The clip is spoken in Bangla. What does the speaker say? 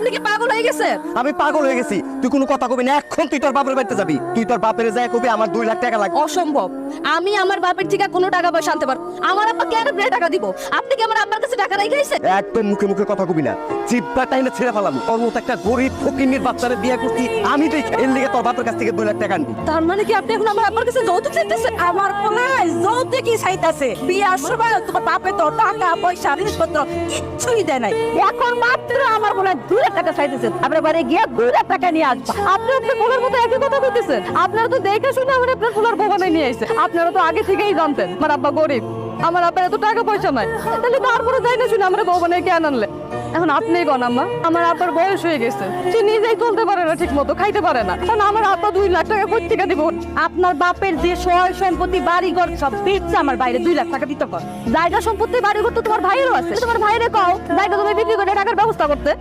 আপনি কি পাগল হয়ে গেছেন? আমি পাগল হয়ে গেছি। তুই কোনো কথা কবি না, এখন তুই তোর বাপের বাড়িতে যাবি। তুই তোর বাপের যায় কবি আমার 2 লাখ টাকা লাগবে। অসম্ভব। আমি আমার বাপের থেকে কোনো টাকা পয়সা আনতে পারবো? আমার আব্বা কেন টাকা দিব? আপনি কি আমার আব্বার কাছে টাকা রেখেছেন? একদম মুখে মুখে কথা কবি না, জিব্বা টাইনে ছেড়ে ফেলাম। ওর মতো একটা গরিব ফকিন্নির বাচ্চারে বিয়ে করছি আমি, তুই এর লিগে তোর বাপের কাছ থেকে 2 লাখ টাকা আনবি। তার মানে কি আপনি এখন আমার আব্বার কাছে যৌতুক চাইতেছেন? আমার পোলায় যৌতুক কি চাইতাছে? বিয়ার সময় তোমার বাপে তো টাকা পয়সা জিনিসপত্র কিচ্ছুই দেয় নাই। এখন মাত্র আমার পোলায় 2 লাখ টাকা চাইতেছে। আপনার বাড়ি গিয়ে 2 লাখ টাকা নিয়ে আসবা। আপনি আপনার পোলার মতো একই কথা বলতেছেন। আপনারা তো দেখে শুনে আমার আপনার পোলার বউ বানাই নিয়ে আসছে। আপনারা তো আগে থেকেই জানতেন আমার আব্বা গরিব, আমার আব্বার এত টাকা পয়সা নাই, তাহলে তারপরে যাই না শুনে আমরা বউ বানাই কেন আনলে? এখন আপনিই গণ আম্মা, আমার আব্বার বয়স হয়ে গেছে, সে নিজেই চলতে পারে না, ঠিক মতো খাইতে পারে না, কারণ আমার আব্বা 2 লাখ টাকা কই থেকে দিব? আপনার বাপের যে সয় সম্পত্তি বাড়ি ঘর সব বেচছে আমার বাইরে 2 লাখ টাকা দিতে কর। জায়গা সম্পত্তি বাড়ি ঘর তো তোমার ভাইয়েরও আছে, তোমার ভাইরে কও জায়গা তুমি বিক্রি করে টাকার ব্যবস্থা করতে।